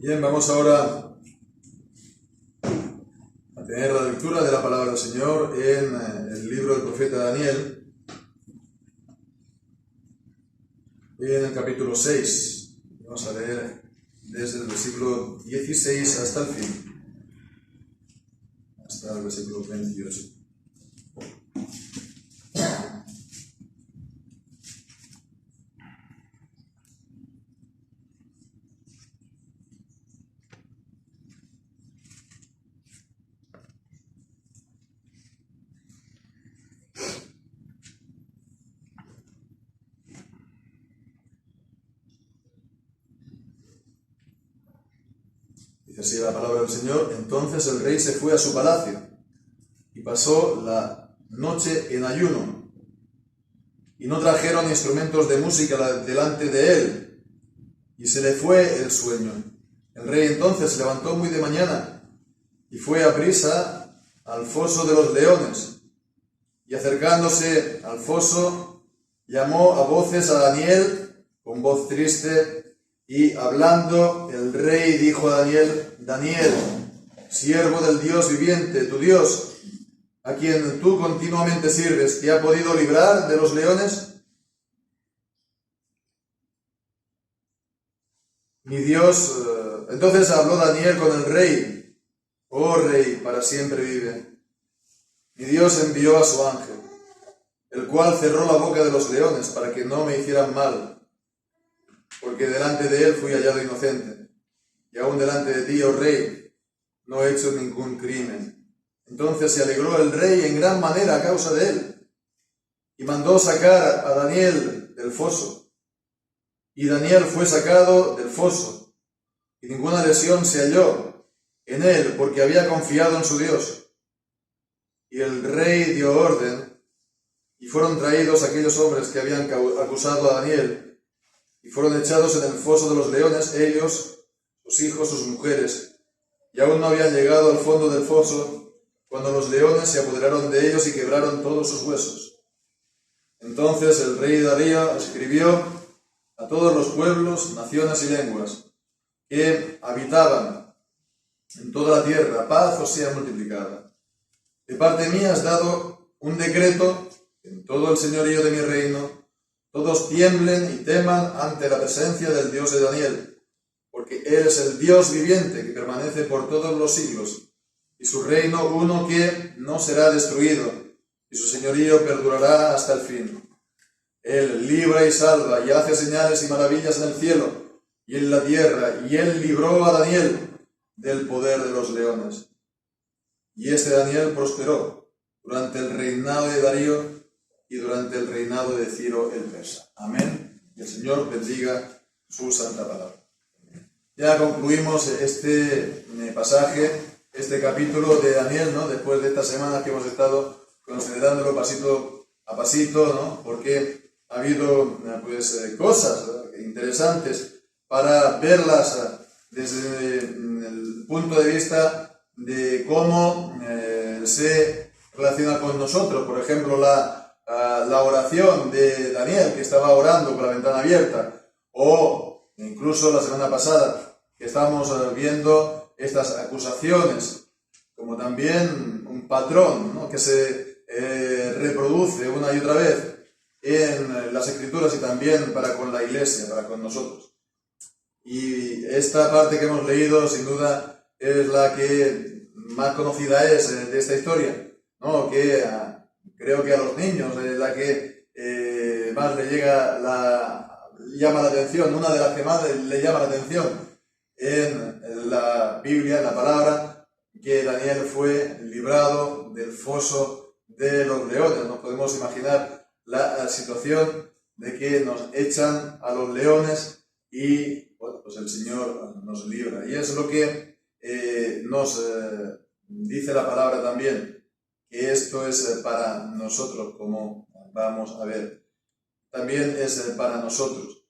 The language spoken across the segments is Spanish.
Bien, vamos ahora a tener la lectura de la palabra del Señor en el libro del profeta Daniel, en el capítulo 6. Vamos a leer desde el versículo 16 hasta el fin, hasta el versículo 28. Dice así la palabra del Señor: Entonces el rey se fue a su palacio y pasó la noche en ayuno, y no trajeron instrumentos de música delante de él, y se le fue el sueño. El rey entonces se levantó muy de mañana y fue aprisa al foso de los leones, y acercándose al foso llamó a voces a Daniel con voz triste, y hablando el rey dijo a Daniel: Daniel, siervo del Dios viviente, tu Dios, a quien tú continuamente sirves, ¿te ha podido librar de los leones? Mi Dios. Entonces habló Daniel con el rey: Oh rey, para siempre vive. Mi Dios envió a su ángel, el cual cerró la boca de los leones para que no me hicieran mal, porque delante de él fui hallado inocente, y aún delante de ti, oh rey, no he hecho ningún crimen. Entonces se alegró el rey en gran manera a causa de él, y mandó sacar a Daniel del foso. Y Daniel fue sacado del foso, y ninguna lesión se halló en él, porque había confiado en su Dios. Y el rey dio orden, y fueron traídos aquellos hombres que habían acusado a Daniel, y fueron echados en el foso de los leones, ellos, sus hijos, sus mujeres, y aún no habían llegado al fondo del foso, cuando los leones se apoderaron de ellos y quebraron todos sus huesos. Entonces el rey Darío escribió a todos los pueblos, naciones y lenguas que habitaban en toda la tierra: paz os sea multiplicada. De parte mía has dado un decreto, que en todo el señorío de mi reino todos tiemblen y teman ante la presencia del Dios de Daniel, porque Él es el Dios viviente que permanece por todos los siglos, y su reino uno que no será destruido, y su señorío perdurará hasta el fin. Él libra y salva, y hace señales y maravillas en el cielo y en la tierra, y Él libró a Daniel del poder de los leones. Y este Daniel prosperó durante el reinado de Darío y durante el reinado de Ciro el persa. Amén. Y el Señor bendiga su santa palabra. Ya concluimos este pasaje, este capítulo de Daniel, ¿no? Después de esta semana que hemos estado considerándolo pasito a pasito, ¿no? Porque ha habido cosas interesantes para verlas desde el punto de vista de cómo se relaciona con nosotros. Por ejemplo, la oración de Daniel, que estaba orando con la ventana abierta, o incluso la semana pasada que estábamos viendo estas acusaciones, como también un patrón, ¿no? Que se reproduce una y otra vez en las Escrituras y también para con la Iglesia, para con nosotros. Y esta parte que hemos leído, sin duda, es la que más conocida es de esta historia, ¿no? Que creo que a los niños es la que más le llama la atención, una de las que más le llama la atención en la Biblia, en la palabra, que Daniel fue librado del foso de los leones. Nos podemos imaginar la situación de que nos echan a los leones y bueno, pues el Señor nos libra. Y es lo que nos dice la palabra también, que esto es para nosotros, como vamos a ver. También es para nosotros,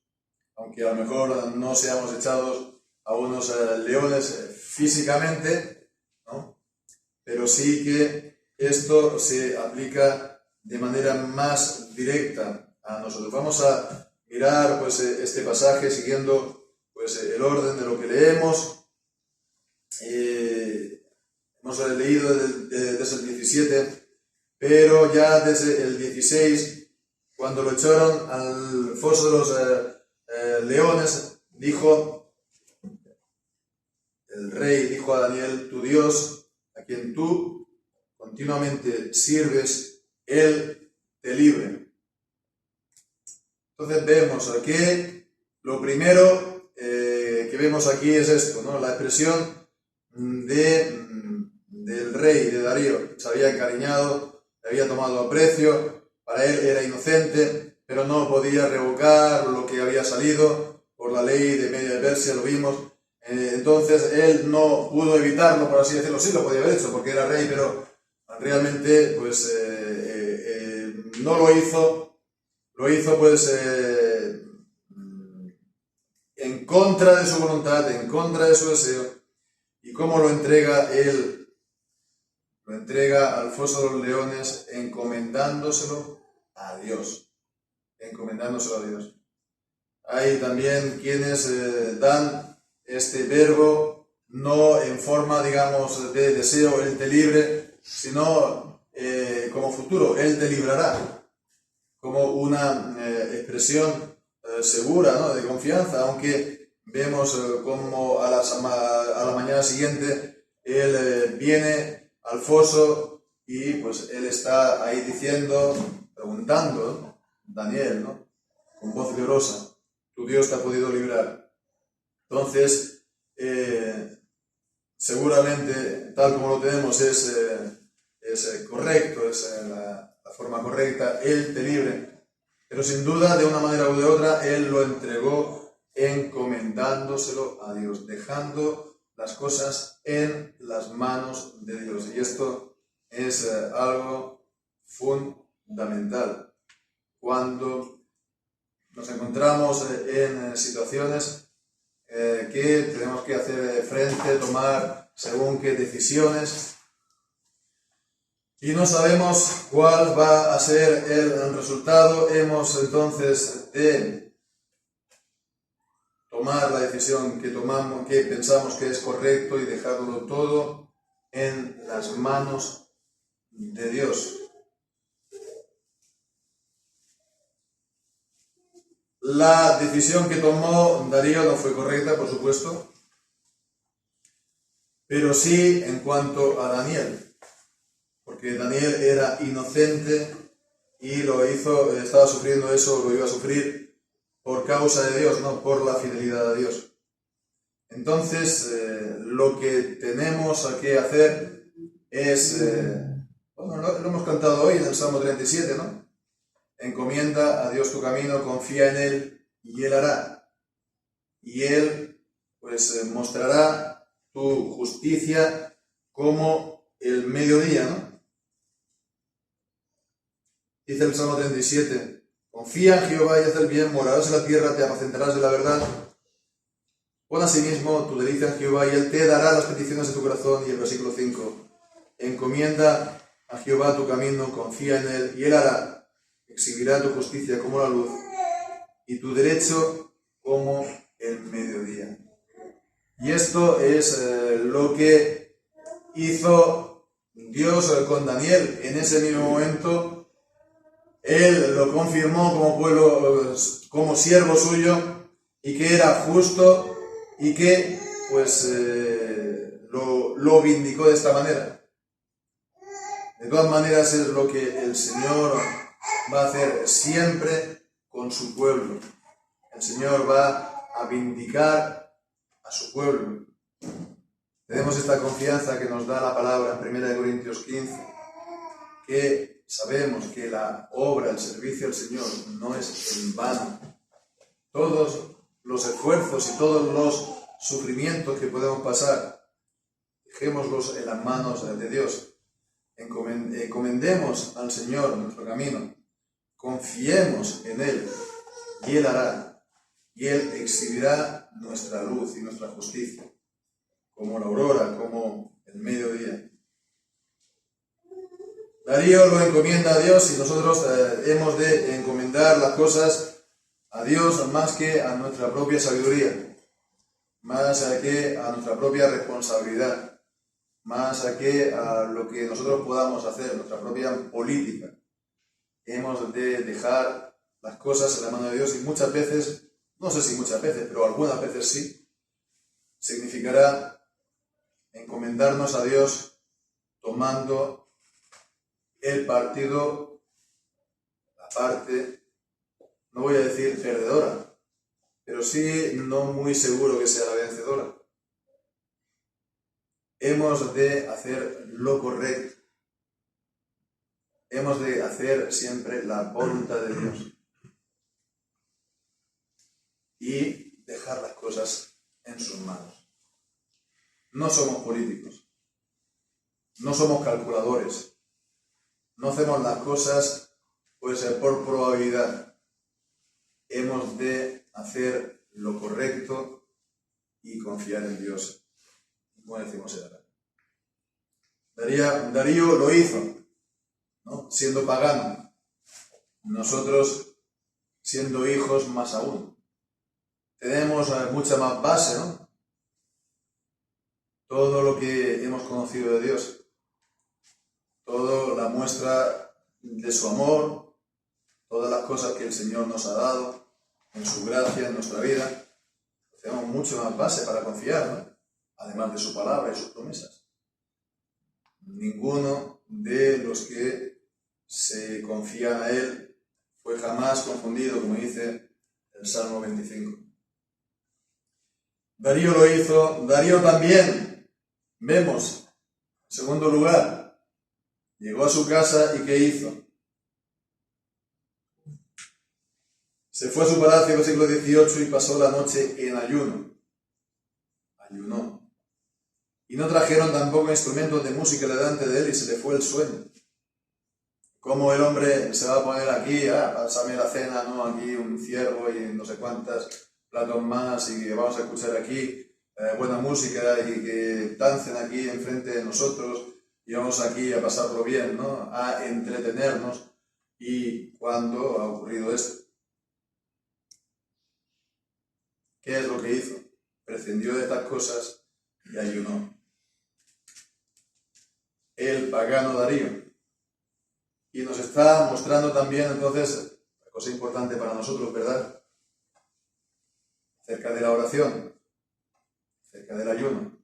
aunque a lo mejor no seamos echados a unos leones físicamente, ¿no? Pero sí que esto se aplica de manera más directa a nosotros. Vamos a mirar este pasaje siguiendo el orden de lo que leemos hemos leído desde el 17, pero ya desde el 16, cuando lo echaron al foso de los leones, el rey dijo a Daniel: tu Dios, a quien tú continuamente sirves, Él te libre. Entonces vemos que lo primero que vemos aquí es esto, ¿no? La expresión del rey, de Darío. Se había encariñado, le había tomado aprecio, para él era inocente, pero no podía revocar lo que había salido por la ley de Media de Persia, lo vimos. Entonces él no pudo evitarlo, por así decirlo. Sí lo podía haber hecho porque era rey, pero realmente pues no lo hizo. Lo hizo pues en contra de su voluntad, en contra de su deseo. ¿Y cómo lo entrega él? Lo entrega al foso de los leones encomendándoselo a Dios. Encomendándoselo a Dios. Hay también quienes dan este verbo no en forma, digamos, de deseo, Él te libre, sino como futuro, Él te librará, como una expresión segura, ¿no? De confianza, aunque vemos como a la mañana siguiente Él viene al foso y pues Él está ahí diciendo, preguntando, ¿no? Daniel, ¿no? Con voz llorosa: tu Dios te ha podido librar. Entonces, seguramente, tal como lo tenemos, es correcto, es la forma correcta, Él te libre. Pero sin duda, de una manera u de otra, Él lo entregó encomendándoselo a Dios, dejando las cosas en las manos de Dios. Y esto es algo fundamental. Cuando nos encontramos en situaciones que tenemos que hacer frente, tomar según qué decisiones, y no sabemos cuál va a ser el resultado, hemos entonces de tomar la decisión que pensamos que es correcto y dejarlo todo en las manos de Dios. La decisión que tomó Darío no fue correcta, por supuesto, pero sí en cuanto a Daniel, porque Daniel era inocente y estaba sufriendo eso, lo iba a sufrir por causa de Dios, no por la fidelidad a Dios. Entonces, lo que tenemos que hacer es, lo hemos cantado hoy en el Salmo 37, ¿no? Encomienda a Dios tu camino, confía en Él y Él hará. Y Él, pues, mostrará tu justicia como el mediodía, ¿no? Dice el Salmo 37, confía en Jehová y haz el bien, morarás en la tierra, te apacentarás de la verdad. Pon asimismo tu delicia en Jehová y Él te dará las peticiones de tu corazón. Y el versículo 5, encomienda a Jehová tu camino, confía en Él y Él hará. Exhibirá tu justicia como la luz y tu derecho como el mediodía. Y esto es lo que hizo Dios con Daniel. En ese mismo momento, Él lo confirmó como pueblo, como siervo suyo, y que era justo y que pues lo vindicó de esta manera. De todas maneras, es lo que el Señor va a hacer siempre con su pueblo. El Señor va a vindicar a su pueblo. Tenemos esta confianza que nos da la palabra en 1 Corintios 15, que sabemos que la obra, el servicio al Señor no es en vano. Todos los esfuerzos y todos los sufrimientos que podemos pasar, dejémoslos en las manos de Dios. Encomendemos al Señor nuestro camino, confiemos en Él y Él hará, y Él exhibirá nuestra luz y nuestra justicia, como la aurora, como el mediodía. Darío lo encomienda a Dios y nosotros hemos de encomendar las cosas a Dios más que a nuestra propia sabiduría. más que a nuestra propia responsabilidad, más que a lo que nosotros podamos hacer, nuestra propia política. Hemos de dejar las cosas en la mano de Dios y muchas veces, no sé si muchas veces, pero algunas veces sí, significará encomendarnos a Dios tomando el partido, la parte, no voy a decir perdedora, pero sí no muy seguro que sea la vencedora. Hemos de hacer lo correcto. Hemos de hacer siempre la voluntad de Dios. Y dejar las cosas en sus manos. No somos políticos. No somos calculadores. No hacemos las cosas pues por probabilidad. Hemos de hacer lo correcto y confiar en Dios. Como decimos en Arameo. Darío lo hizo, ¿no? Siendo pagano. Nosotros, siendo hijos, más aún. Tenemos mucha más base, ¿no? Todo lo que hemos conocido de Dios, toda la muestra de su amor, todas las cosas que el Señor nos ha dado, en su gracia, en nuestra vida, tenemos mucho más base para confiar, ¿no? Además de su palabra y sus promesas. Ninguno de los que se confían a Él fue jamás confundido, como dice el Salmo 25. Darío lo hizo, Darío también, vemos, en segundo lugar, llegó a su casa y ¿qué hizo? Se fue a su palacio, versículo 18, y pasó la noche en ayuno. Ayunó. Y no trajeron tampoco instrumentos de música delante de él y se le fue el sueño. ¿Cómo el hombre se va a poner aquí, pásame la cena, ¿no? Aquí un ciervo y no sé cuántas platos más y que vamos a escuchar aquí buena música y que dancen aquí enfrente de nosotros y vamos aquí a pasarlo bien, ¿no? A entretenernos. ¿Y cuándo ha ocurrido esto? ¿Qué es lo que hizo? Prescindió de estas cosas y ayunó. El pagano Darío. Y nos está mostrando también, entonces, una cosa importante para nosotros, ¿verdad? Acerca de la oración, acerca del ayuno,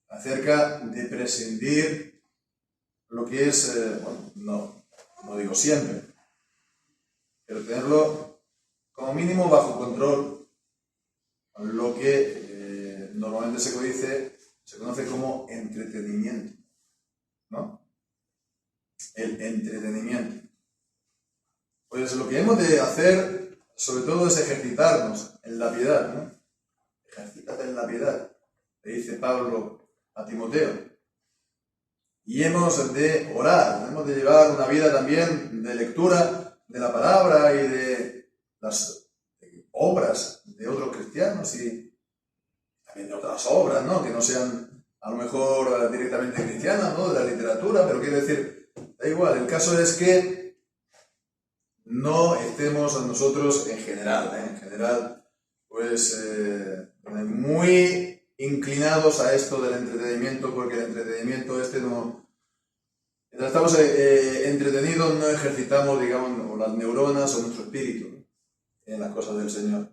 acerca de prescindir lo que es, no digo siempre, pero tenerlo como mínimo bajo control, lo que normalmente se conoce como entretenimiento, ¿no? El entretenimiento. Pues lo que hemos de hacer, sobre todo, es ejercitarnos en la piedad, ¿no? Ejercítate en la piedad, le dice Pablo a Timoteo. Y hemos de orar, hemos de llevar una vida también de lectura de la palabra y de las obras de otros cristianos y también de otras obras, ¿no? Que no sean a lo mejor directamente cristianas, ¿no? De la literatura, pero quiero decir, da igual, el caso es que no estemos nosotros en general, pues muy inclinados a esto del entretenimiento, porque el entretenimiento no... Mientras estamos entretenidos no ejercitamos, digamos, las neuronas o nuestro espíritu en las cosas del Señor.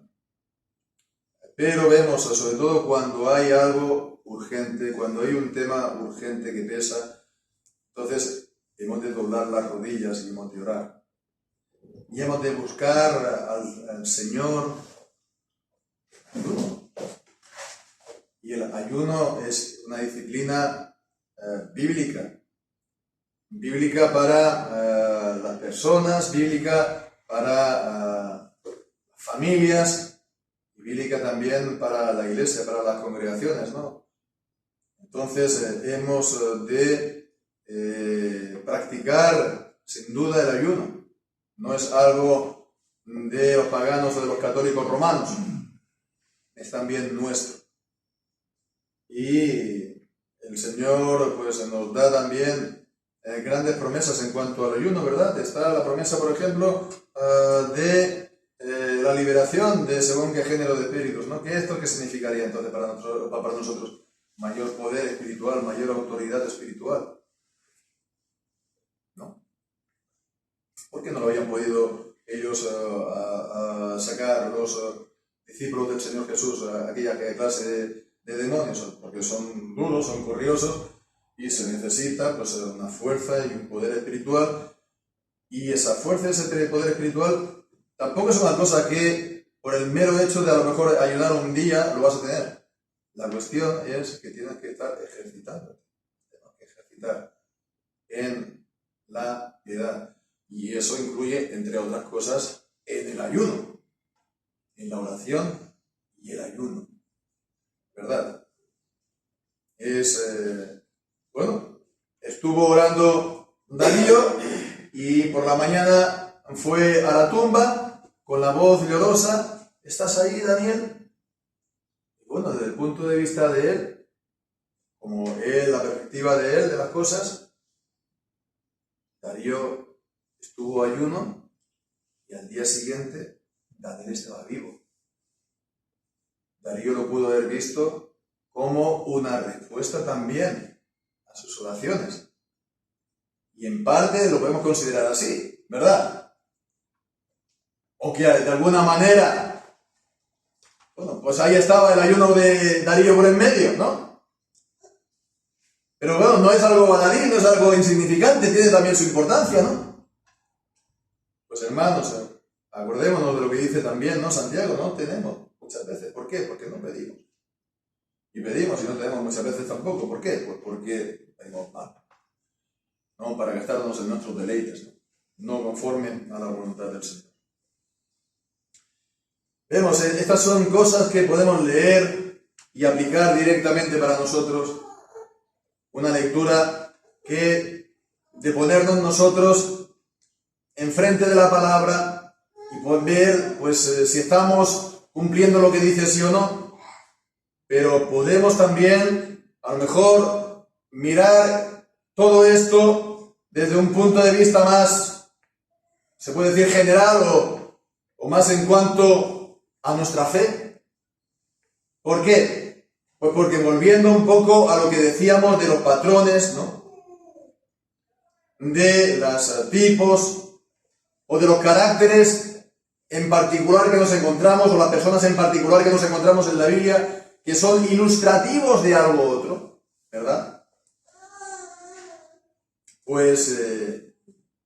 Pero vemos, sobre todo cuando hay algo urgente, cuando hay un tema urgente que pesa, entonces hemos de doblar las rodillas y hemos de orar. Y hemos de buscar al Señor. Y el ayuno es una disciplina bíblica para las personas, bíblica para familias, y bíblica también para la iglesia, para las congregaciones, ¿no? Entonces hemos de practicar sin duda el ayuno. No es algo de los paganos o de los católicos romanos, es también nuestro. Y el Señor pues nos da también grandes promesas en cuanto al ayuno, ¿verdad? Está la promesa, por ejemplo, de la liberación de según qué género de espíritus, ¿no? ¿Qué significaría entonces para nosotros? Mayor poder espiritual, mayor autoridad espiritual, ¿no? ¿Por qué no lo habían podido ellos sacar los discípulos del Señor Jesús aquella clase de demonios? Porque son duros, son corriosos y se necesita pues una fuerza y un poder espiritual, y esa fuerza y ese poder espiritual tampoco es una cosa que por el mero hecho de a lo mejor ayunar un día lo vas a tener. La cuestión es que tienes que estar ejercitando, tienes que ejercitar en la piedad. Y eso incluye, entre otras cosas, en el ayuno, en la oración y el ayuno. ¿Verdad? Bueno, estuvo orando Darío y por la mañana fue a la tumba con la voz llorosa. ¿Estás ahí, Daniel? Bueno, desde el punto de vista de él, como él, la perspectiva de él, de las cosas, Darío estuvo ayuno y al día siguiente Daniel estaba vivo. Darío lo pudo haber visto como una respuesta también a sus oraciones. Y en parte lo podemos considerar así, ¿verdad? O que de alguna manera, bueno, pues ahí estaba el ayuno de Darío por en medio, ¿no? Pero bueno, no es algo baladí, no es algo insignificante, tiene también su importancia, ¿no? Pues hermanos, acordémonos de lo que dice también, ¿no? Santiago, no tenemos muchas veces. ¿Por qué? Porque no pedimos. Y pedimos y no tenemos muchas veces tampoco. ¿Por qué? Pues porque pedimos mal. No para gastarnos en nuestros deleites, no conforme a la voluntad del Señor. Vemos, estas son cosas que podemos leer y aplicar directamente para nosotros. Una lectura que, de ponernos nosotros enfrente de la palabra y poder ver, pues, si estamos cumpliendo lo que dice sí o no. Pero podemos también, a lo mejor, mirar todo esto desde un punto de vista más, se puede decir, general o más en cuanto a nuestra fe. ¿Por qué? Pues porque volviendo un poco a lo que decíamos de los patrones, ¿no? De los tipos o de los caracteres en particular que nos encontramos, o las personas en particular que nos encontramos en la Biblia, que son ilustrativos de algo otro, ¿verdad? Pues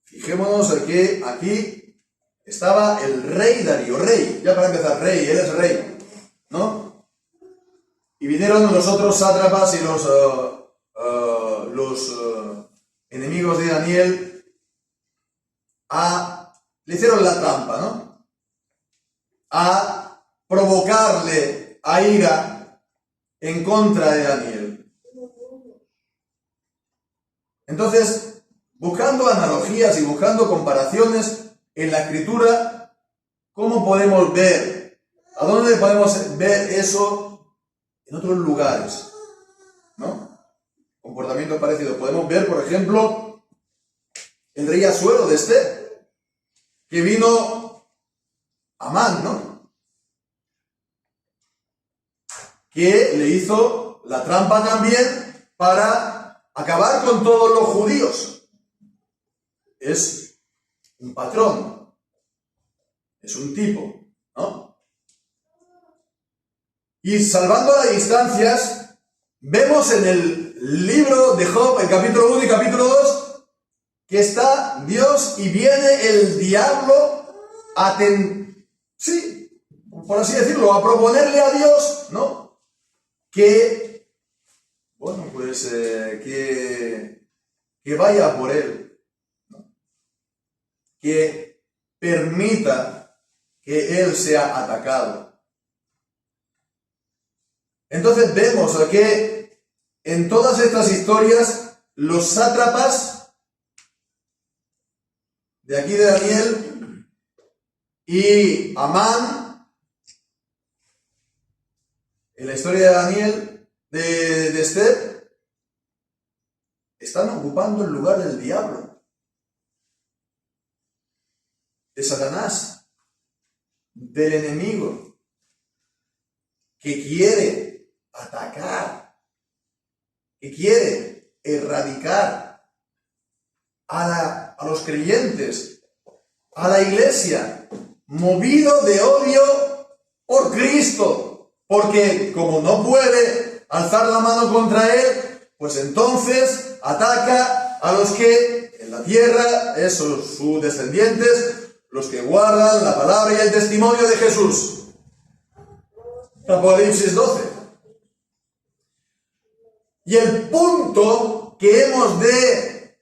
fijémonos que aquí estaba el rey Darío, rey, ya para empezar, rey, él es rey, ¿no? Y vinieron los otros sátrapas y los enemigos de Daniel le hicieron la trampa, ¿no? A provocarle a ira en contra de Daniel. Entonces, buscando analogías y buscando comparaciones en la Escritura, ¿cómo podemos ver? ¿A dónde podemos ver eso en otros lugares? ¿No? Comportamientos parecidos. Podemos ver, por ejemplo, el rey Asuero de Esther, que vino Amán, ¿no? Que le hizo la trampa también para acabar con todos los judíos. Es un patrón, es un tipo, ¿no? Y salvando las distancias, vemos en el libro de Job, el capítulo 1 y capítulo 2, que está Dios y viene el diablo sí, por así decirlo, a proponerle a Dios, ¿no? Que, bueno, pues que vaya por él, ¿no? Que permita que él sea atacado. Entonces vemos que en todas estas historias los sátrapas de aquí de Daniel y Amán, en la historia de Daniel, de Esther, están ocupando el lugar del diablo, de Satanás, del enemigo que quiere atacar, que quiere erradicar a los creyentes, a la iglesia, movido de odio por Cristo, porque como no puede alzar la mano contra él, pues entonces ataca a los que en la tierra, esos sus descendientes, los que guardan la palabra y el testimonio de Jesús. Apocalipsis 12. Y el punto que hemos de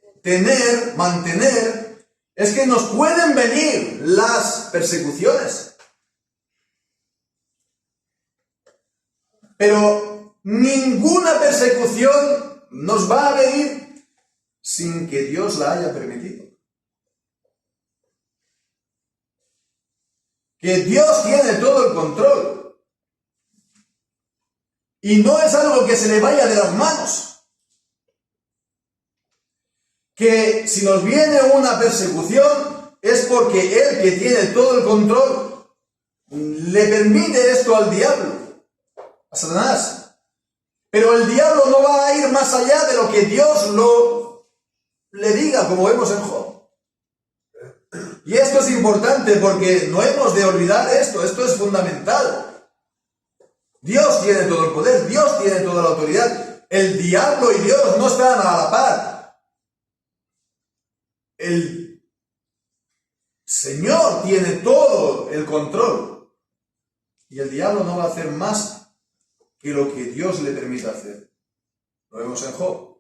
mantener, es que nos pueden venir las persecuciones. Pero ninguna persecución nos va a venir sin que Dios la haya permitido. Que Dios tiene todo el control. Y no es algo que se le vaya de las manos. Que si nos viene una persecución es porque Él, que tiene todo el control, le permite esto al diablo, a Satanás. Pero el diablo no va a ir más allá de lo que Dios le diga, como vemos en Job. Y esto es importante porque no hemos de olvidar esto es fundamental. Dios tiene todo el poder, Dios tiene toda la autoridad. El diablo y Dios no están a la par. El Señor tiene todo el control. Y el diablo no va a hacer más que lo que Dios le permita hacer. Lo vemos en Job,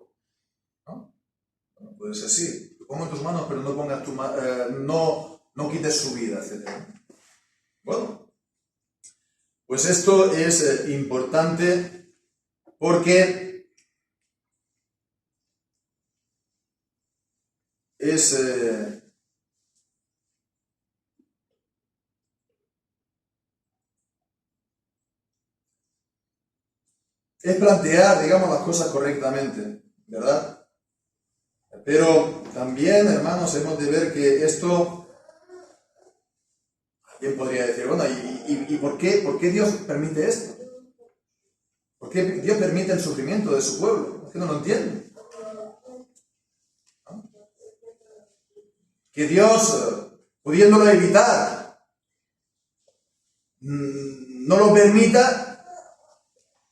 ¿no? Bueno, puede ser sí. Lo pongo en tus manos, pero no pongas no quites su vida, etc. Bueno, pues esto es importante porque es plantear, digamos, las cosas correctamente, ¿verdad? Pero también, hermanos, hemos de ver que esto, alguien podría decir, bueno, ¿y por qué Dios permite esto? ¿Por qué Dios permite el sufrimiento de su pueblo? Es que no lo entienden. ¿No? Que Dios, pudiéndolo evitar, no lo permita.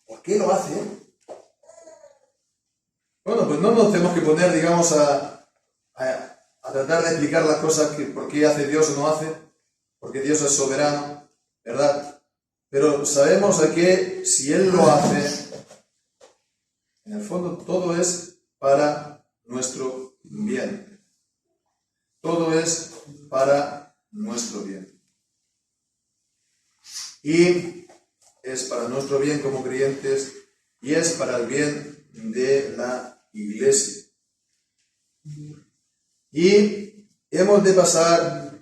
¿Por qué lo hace? Bueno, pues no nos tenemos que poner, digamos, a tratar de explicar las cosas, por qué hace Dios o no hace, porque Dios es soberano, ¿verdad? Pero sabemos que si Él lo hace, en el fondo todo es para nuestro bien. Todo es para nuestro bien. Y es para nuestro bien como creyentes y es para el bien de la iglesia. Y hemos de pasar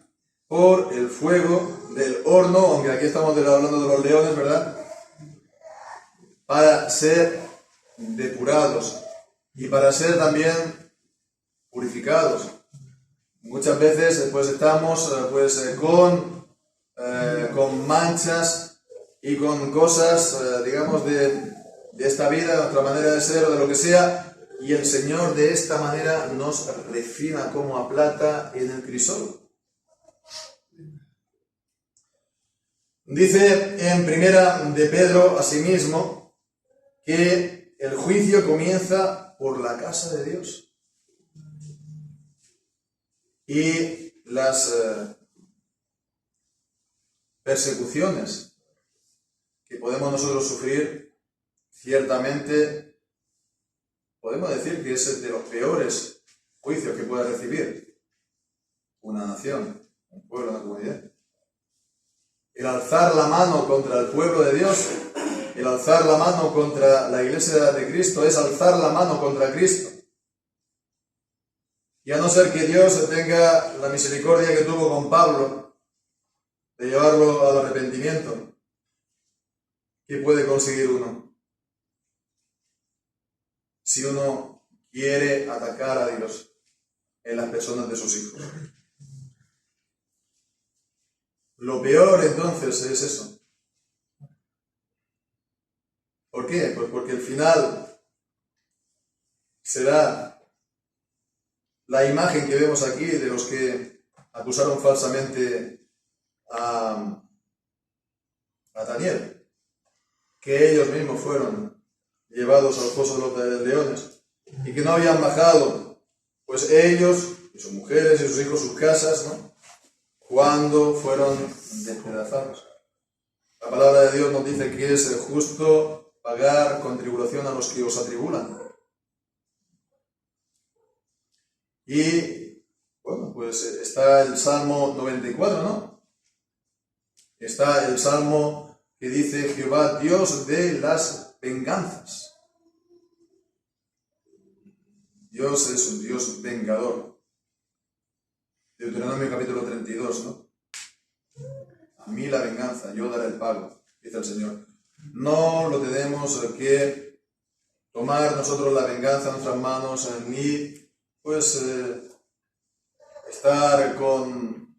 por el fuego del horno, aunque aquí estamos hablando de los leones, ¿verdad? Para ser depurados y para ser también purificados. Muchas veces pues estamos con manchas y con cosas, digamos, de esta vida, de nuestra manera de ser o de lo que sea, y el Señor de esta manera nos refina como a plata en el crisol. Dice en primera de Pedro asimismo que el juicio comienza por la casa de Dios. Y las persecuciones que podemos nosotros sufrir, ciertamente podemos decir que es de los peores juicios que puede recibir una nación, un pueblo, una comunidad. El alzar la mano contra el pueblo de Dios, el alzar la mano contra la iglesia de Cristo, es alzar la mano contra Cristo. Y a no ser que Dios tenga la misericordia que tuvo con Pablo, de llevarlo al arrepentimiento, ¿qué puede conseguir uno? Si uno quiere atacar a Dios en las personas de sus hijos. lo peor entonces es eso. ¿Por qué? Pues porque el final será la imagen que vemos aquí de los que acusaron falsamente a Daniel, que ellos mismos fueron llevados al foso de los leones y que no habían bajado, pues ellos y sus mujeres y sus hijos, sus casas, ¿no?, cuando fueron despedazados. La palabra de Dios nos dice que es justo pagar con tribulación a los que os atribulan. Y, bueno, pues está el Salmo 94, ¿no? Está el Salmo que dice: Jehová, Dios de las venganzas. Dios es un Dios vengador. Deuteronomio capítulo 32, ¿no? A mí la venganza, yo daré el pago, dice el Señor. No lo tenemos que tomar nosotros la venganza en nuestras manos, ni pues estar con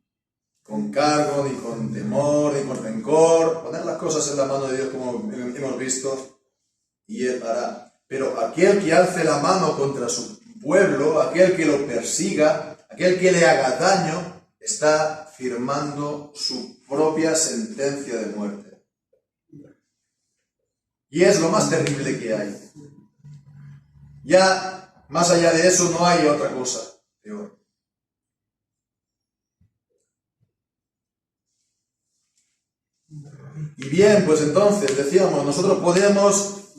cargo, ni con temor, ni con rencor, poner las cosas en la mano de Dios como hemos visto, y Él hará. Pero aquel que alce la mano contra su pueblo, aquel que lo persiga, aquel que le haga daño, está firmando su propia sentencia de muerte. Y es lo más terrible que hay. Ya, más allá de eso, no hay otra cosa peor. Y bien, pues entonces, decíamos, nosotros podemos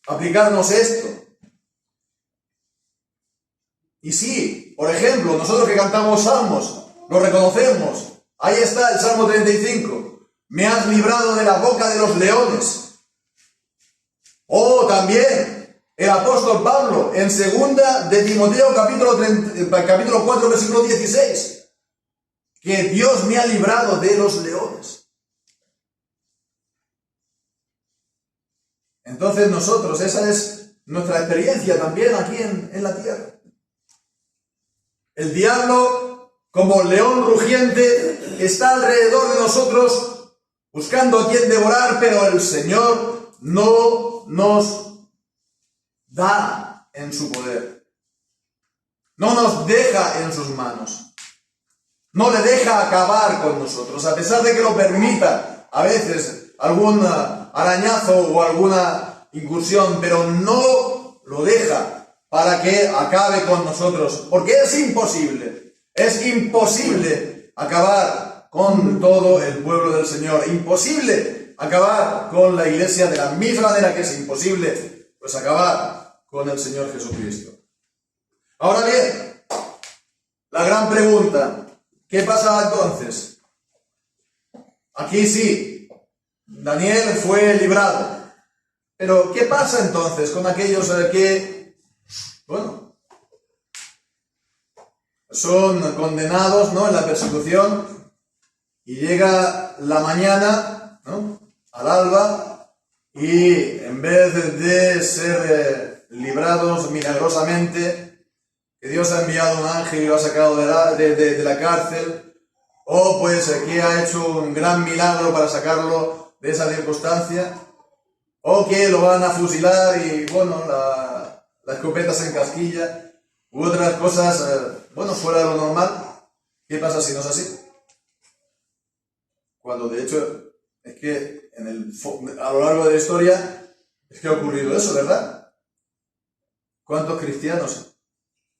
aplicarnos esto. Y sí, por ejemplo, nosotros que cantamos salmos, lo reconocemos. Ahí está el Salmo 35. Me has librado de la boca de los leones. O también el apóstol Pablo en 2 de Timoteo capítulo 4, versículo 16. Que Dios me ha librado de los leones. Entonces nosotros, esa es nuestra experiencia también aquí en la tierra. El diablo, como león rugiente, está alrededor de nosotros buscando a quien devorar, pero el Señor no nos da en su poder. No nos deja en sus manos. No le deja acabar con nosotros, a pesar de que lo permita a veces algún arañazo o alguna incursión, pero no lo deja para que acabe con nosotros, porque es imposible acabar con todo el pueblo del Señor, imposible acabar con la iglesia, de la misma manera que es imposible pues acabar con el Señor Jesucristo. Ahora bien, la gran pregunta, ¿qué pasa entonces? Aquí sí, Daniel fue librado, pero ¿qué pasa entonces con aquellos que son condenados, ¿no?, en la persecución, y llega la mañana, ¿no?, al alba, y en vez de ser librados milagrosamente, que Dios ha enviado un ángel y lo ha sacado de la cárcel, o pues que ha hecho un gran milagro para sacarlo de esa circunstancia, o que lo van a fusilar y bueno, la escopeta se encasquilla, u otras cosas, fuera de lo normal. ¿Qué pasa si no es así? Cuando de hecho es que a lo largo de la historia es que ha ocurrido eso, ¿verdad? ¿Cuántos cristianos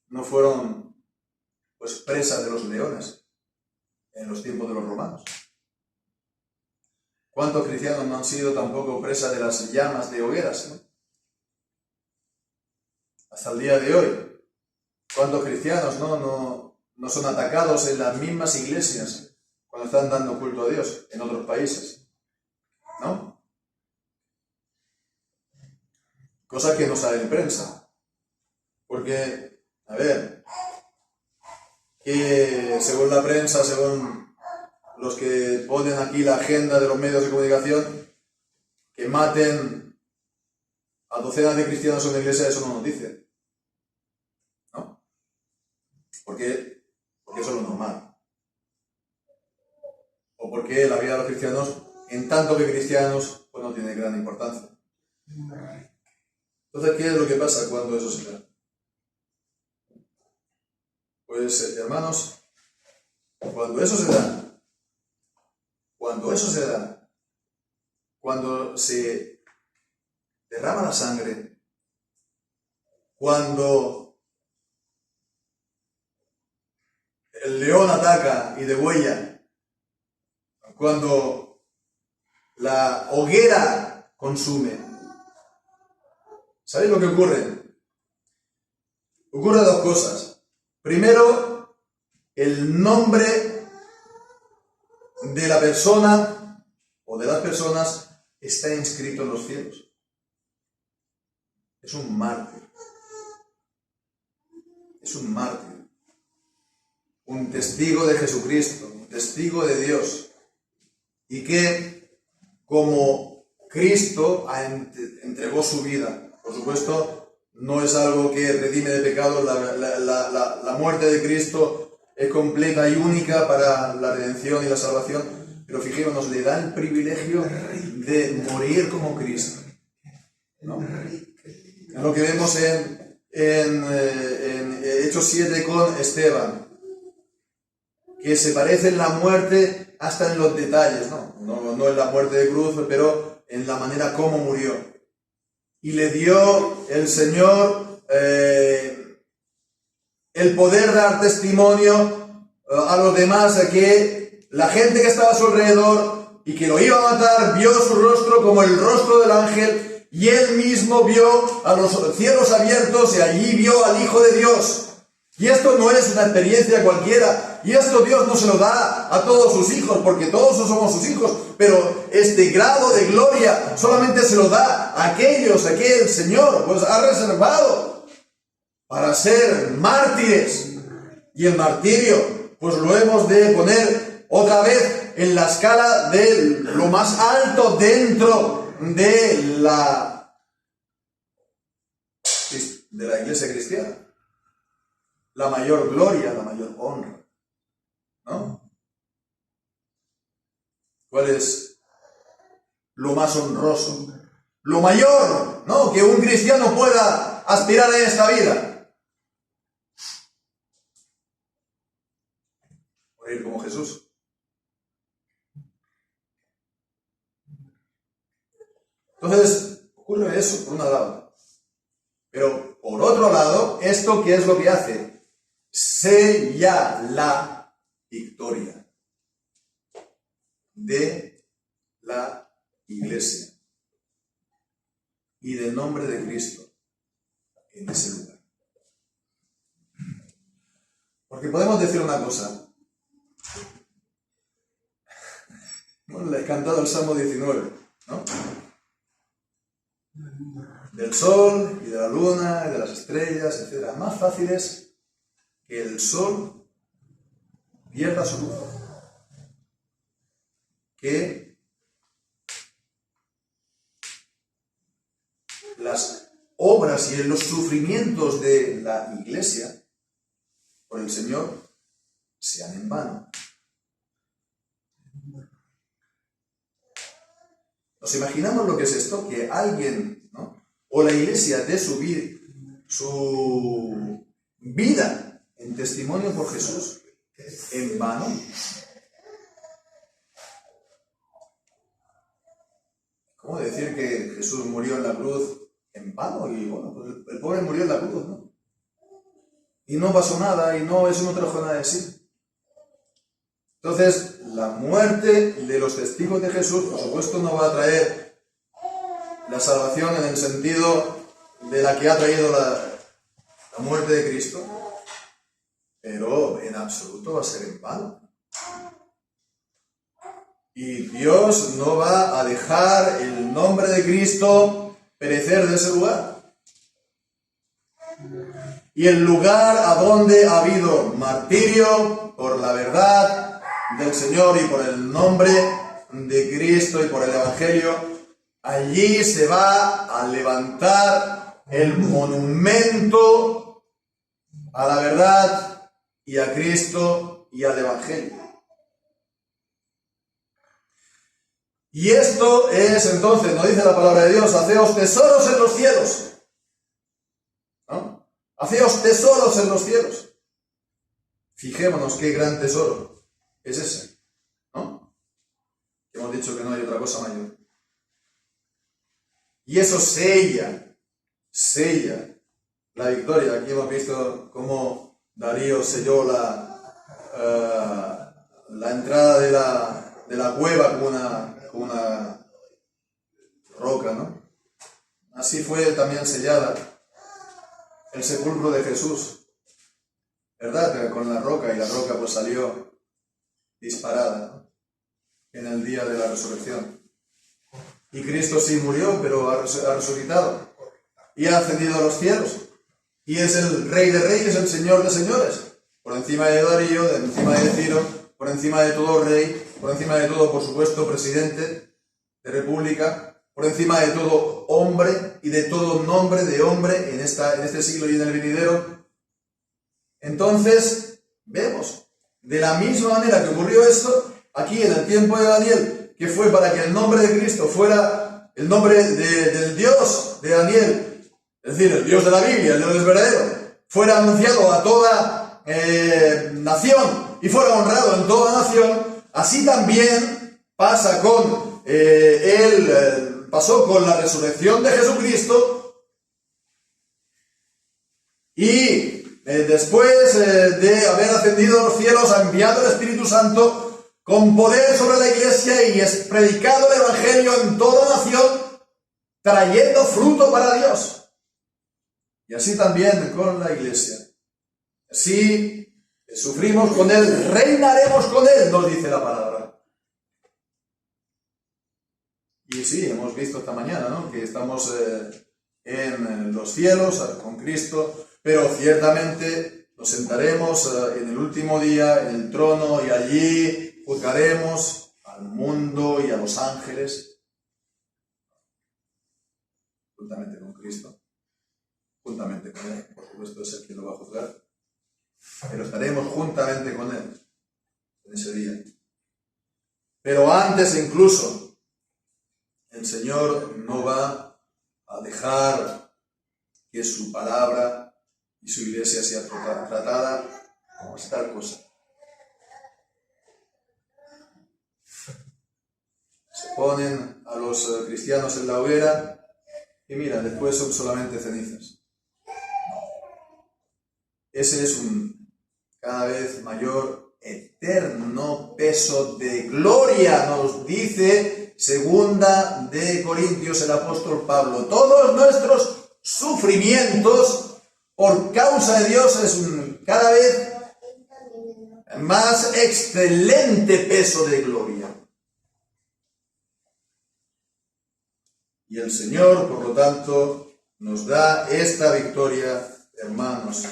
no fueron pues presas de los leones en los tiempos de los romanos? ¿Cuántos cristianos no han sido tampoco presas de las llamas de hogueras, ¿no?, hasta el día de hoy? ¿Cuántos cristianos no son atacados en las mismas iglesias cuando están dando culto a Dios en otros países? ¿No? Cosas que no salen en prensa. Porque, a ver, que según la prensa, según los que ponen aquí la agenda de los medios de comunicación, que maten a docenas de cristianos en una iglesia, eso no nos dice. ¿No? Porque eso es lo normal. o por qué la vida de los cristianos, en tanto que cristianos, pues no tiene gran importancia. Entonces, ¿qué es lo que pasa cuando eso se da? Pues, hermanos, cuando eso se da, cuando se derrama la sangre, cuando el león ataca y degüella, cuando la hoguera consume, ¿sabéis lo que ocurre? Ocurre dos cosas. Primero, el nombre de la persona o de las personas está inscrito en los cielos. Es un mártir. Es un mártir. Un testigo de Jesucristo, un testigo de Dios. Y que, como Cristo entregó su vida, por supuesto, no es algo que redime de pecados, la muerte de Cristo es completa y única para la redención y la salvación, pero fijémonos, le da el privilegio de morir como Cristo, ¿no? Es lo que vemos en Hechos 7 con Esteban, que se parece en la muerte hasta en los detalles, no en la muerte de cruz, pero en la manera como murió. Y le dio el Señor el poder dar testimonio a los demás, a que la gente que estaba a su alrededor y que lo iba a matar vio su rostro como el rostro del ángel, y él mismo vio a los cielos abiertos y allí vio al Hijo de Dios. Y esto no es una experiencia cualquiera, y esto Dios no se lo da a todos sus hijos, porque todos somos sus hijos, pero este grado de gloria solamente se lo da a aquellos a que el Señor pues ha reservado para ser mártires. Y el martirio pues lo hemos de poner otra vez en la escala de lo más alto dentro de la iglesia cristiana. La mayor gloria, la mayor honra, ¿no? ¿Cuál es lo más honroso? Lo mayor, ¿no?, que un cristiano pueda aspirar en esta vida. Morir como Jesús. Entonces, ocurre eso por un lado. Pero por otro lado, ¿esto qué es lo que hace? Sella la victoria de la iglesia y del nombre de Cristo en ese lugar. Porque podemos decir una cosa. Bueno, le he cantado el Salmo 19, ¿no? Del sol y de la luna y de las estrellas, etc. Más fácil es que el sol pierda su luz, que las obras y los sufrimientos de la iglesia por el Señor sean en vano. ¿Nos imaginamos lo que es esto? Que alguien, ¿no?, o la iglesia dé su vida en testimonio por Jesús en vano. ¿Cómo decir que Jesús murió en la cruz en vano? Y bueno, pues el pobre murió en la cruz, ¿no? Y no pasó nada, y no, eso no trajo nada de sí. Entonces, la muerte de los testigos de Jesús, por supuesto, no va a traer la salvación en el sentido de la que ha traído la muerte de Cristo, pero en absoluto va a ser en vano. Y Dios no va a dejar el nombre de Cristo perecer de ese lugar. Y el lugar a donde ha habido martirio por la verdad del Señor y por el nombre de Cristo y por el Evangelio, allí se va a levantar el monumento a la verdad y a Cristo y al Evangelio. Y esto es entonces, nos dice la palabra de Dios, haceos tesoros en los cielos. ¿No? Haceos tesoros en los cielos. Fijémonos qué gran tesoro es ese, ¿no? Hemos dicho que no hay otra cosa mayor. Y eso sella la victoria. Aquí hemos visto cómo Darío selló la entrada de la cueva con una roca, ¿no? Así fue también sellada el sepulcro de Jesús, ¿verdad? Con la roca, y la roca pues salió disparada, ¿no? En el día de la resurrección. Y Cristo sí murió, pero ha resucitado y ha ascendido a los cielos. Y es el Rey de Reyes, el Señor de Señores. Por encima de Darío, por encima de Ciro, por encima de todo rey, por encima de todo, por supuesto, presidente de república, por encima de todo hombre y de todo nombre de hombre en este siglo y en el venidero. Entonces, vemos, de la misma manera que ocurrió esto, aquí en el tiempo de Daniel, que fue para que el nombre de Cristo fuera el nombre del Dios de Daniel, es decir, el Dios de la Biblia, el Dios verdadero, fuera anunciado a toda nación y fuera honrado en toda nación, así también pasa pasó con la resurrección de Jesucristo, y después de haber ascendido a los cielos, ha enviado el Espíritu Santo con poder sobre la Iglesia y es predicado el Evangelio en toda nación, trayendo fruto para Dios. Y así también con la Iglesia. Si sufrimos con Él, reinaremos con Él, nos dice la palabra. Y sí, hemos visto esta mañana, ¿no?, que estamos en los cielos con Cristo, pero ciertamente nos sentaremos en el último día en el trono y allí juzgaremos al mundo y a los ángeles juntamente con Cristo, juntamente con Él. Por supuesto es el que lo va a juzgar, pero estaremos juntamente con Él en ese día. Pero antes incluso, el Señor no va a dejar que su palabra y su iglesia sea tratada como esta cosa. Se ponen a los cristianos en la hoguera y mira, después son solamente cenizas. Ese es un cada vez mayor, eterno peso de gloria, nos dice Segunda de Corintios el apóstol Pablo. Todos nuestros sufrimientos por causa de Dios es un cada vez más excelente peso de gloria. Y el Señor, por lo tanto, nos da esta victoria, hermanos.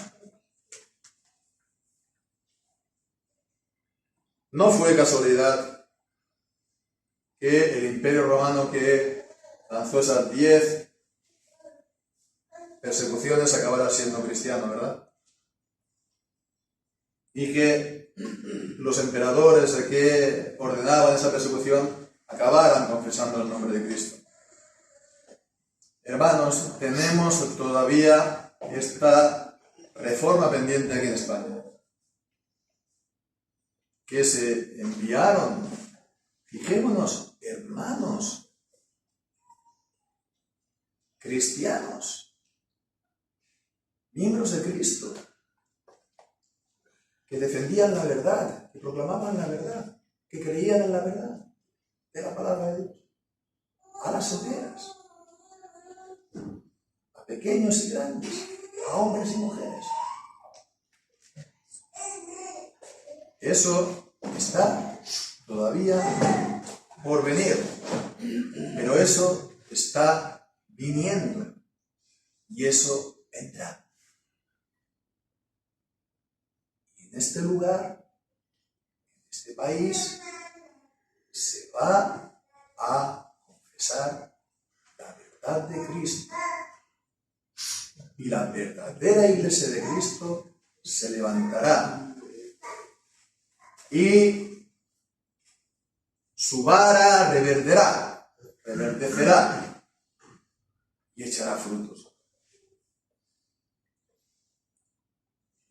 No fue casualidad que el Imperio Romano, que lanzó esas 10 persecuciones, acabara siendo cristiano, ¿verdad? Y que los emperadores que ordenaban esa persecución acabaran confesando el nombre de Cristo. Hermanos, tenemos todavía esta reforma pendiente aquí en España, que se enviaron, fijémonos, hermanos, cristianos, miembros de Cristo, que defendían la verdad, que proclamaban la verdad, que creían en la verdad de la palabra de Dios, a las hogueras, a pequeños y grandes, a hombres y mujeres. Eso está todavía por venir, pero eso está viniendo y eso vendrá. Y en este lugar, en este país, se va a confesar la verdad de Cristo. Y la verdadera iglesia de Cristo se levantará. Y su vara reverdecerá y echará frutos.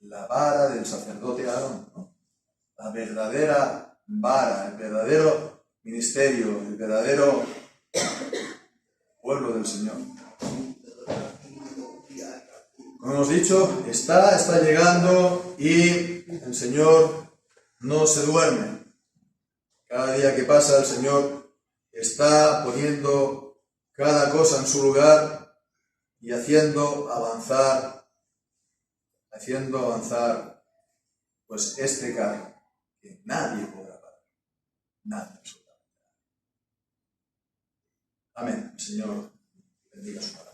La vara del sacerdote Aarón, ¿no? La verdadera vara, el verdadero ministerio, el verdadero pueblo del Señor. Como hemos dicho, está llegando y el Señor no se duerme. Cada día que pasa el Señor está poniendo cada cosa en su lugar y haciendo avanzar pues este carro que nadie podrá parar. Nadie, absolutamente. Amén. El Señor bendiga su palabra.